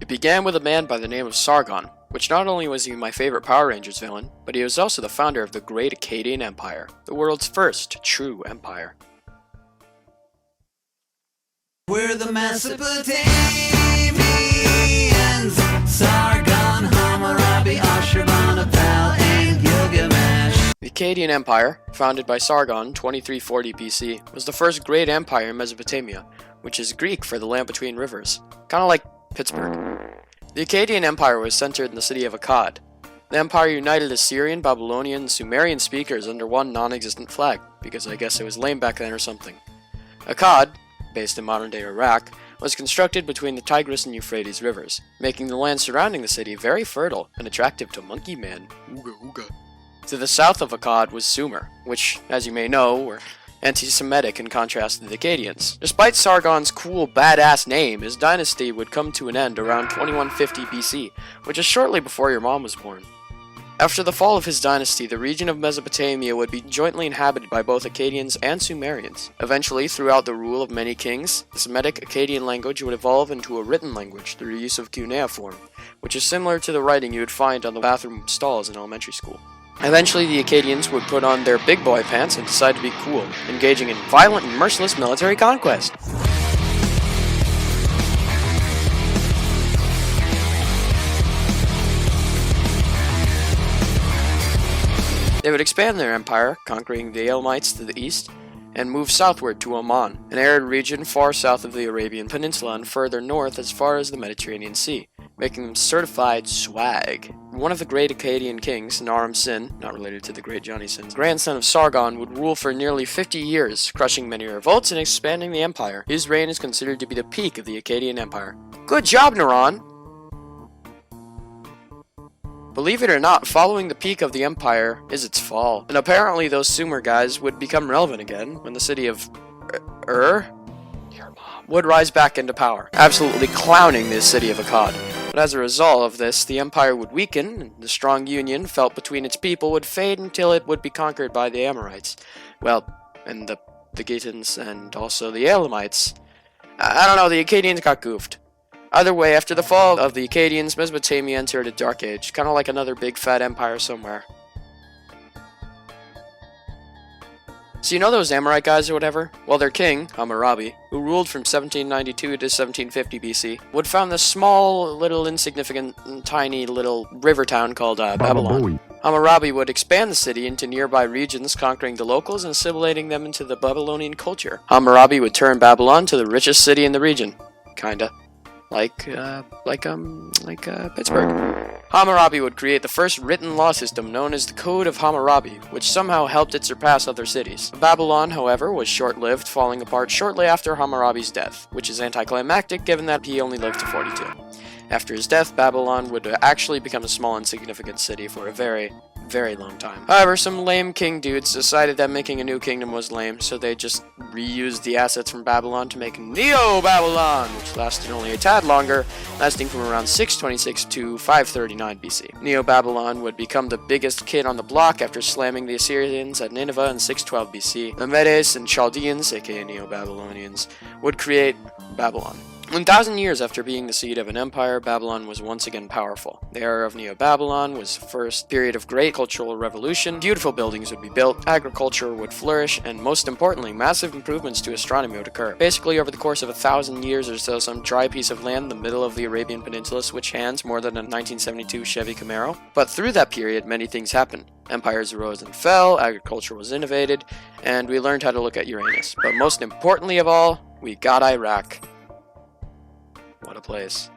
It began with a man by the name of Sargon, which not only was he my favorite Power Rangers villain, but he was also the founder of the Great Akkadian Empire, the world's first true empire. We're the Mesopotamians, Sargon, Hammurabi, Ashurbanipal, and Gilgamesh. The Akkadian Empire, founded by Sargon 2340 BC, was the first great empire in Mesopotamia, which is Greek for the land between rivers, kinda like Pittsburgh. The Akkadian Empire was centered in the city of Akkad. The empire united Assyrian, Babylonian, and Sumerian speakers under one non-existent flag, because I guess it was lame back then or something. Akkad, based in modern-day Iraq, was constructed between the Tigris and Euphrates rivers, making the land surrounding the city very fertile and attractive to monkey man. Ooga ooga. To the south of Akkad was Sumer, which, as you may know, were anti-Semitic in contrast to the Akkadians. Despite Sargon's cool, badass name, his dynasty would come to an end around 2150 BC, which is shortly before your mom was born. After the fall of his dynasty, the region of Mesopotamia would be jointly inhabited by both Akkadians and Sumerians. Eventually, throughout the rule of many kings, the Semitic Akkadian language would evolve into a written language through the use of CUNEIFORM, which is similar to the writing you would find on the bathroom stalls in elementary school. Eventually, the Akkadians would put on their big boy pants and decide to be cool, engaging in violent and merciless military conquest. They would expand their empire, conquering the Elamites to the east, and move southward to Oman, an arid region far south of the Arabian Peninsula and further north as far as the Mediterranean Sea, making them certified swag. One of the great Akkadian kings, Naram-Sin, not related to the great Johnny Sins, grandson of Sargon, would rule for nearly 50 years, crushing many revolts and expanding the empire. His reign is considered to be the peak of the Akkadian Empire. Good job, Naran! Believe it or not, following the peak of the empire is its fall, and apparently those Sumer guys would become relevant again when the city of would rise back into power, absolutely clowning the city of Akkad. But as a result of this, the empire would weaken, and the strong union felt between its people would fade until it would be conquered by the Amorites. Well, and the Gitans and also the Elamites. I don't know, the Akkadians got goofed. Either way, after the fall of the Akkadians, Mesopotamia entered a dark age, kind of like another big fat empire somewhere. So you know those Amorite guys or whatever? Well, their king, Hammurabi, who ruled from 1792 to 1750 BC, would found this small, little, insignificant, tiny little river town called Babylon. Hammurabi would expand the city into nearby regions, conquering the locals and assimilating them into the Babylonian culture. Hammurabi would turn Babylon to the richest city in the region. Kinda. Like Pittsburgh. Hammurabi would create the first written law system known as the Code of Hammurabi, which somehow helped it surpass other cities. Babylon, however, was short-lived, falling apart shortly after Hammurabi's death, which is anticlimactic given that he only lived to 42. After his death, Babylon would actually become a small, insignificant city for a very, very long time. However, some lame king dudes decided that making a new kingdom was lame, so they just reused the assets from Babylon to make Neo-Babylon, which lasted only a tad longer, lasting from around 626 to 539 BC. Neo-Babylon would become the biggest kid on the block after slamming the Assyrians at Nineveh in 612 BC. The Medes and Chaldeans, aka Neo-Babylonians, would create Babylon. 1,000 years after being the seat of an empire, Babylon was once again powerful. The era of Neo-Babylon was the first period of great cultural revolution. Beautiful buildings would be built, agriculture would flourish, and most importantly, massive improvements to astronomy would occur. Basically, over the course of 1,000 years or so, some dry piece of land in the middle of the Arabian Peninsula switched hands more than a 1972 Chevy Camaro. But through that period, many things happened. Empires arose and fell, agriculture was innovated, and we learned how to look at Uranus. But most importantly of all, we got Iraq. What a place.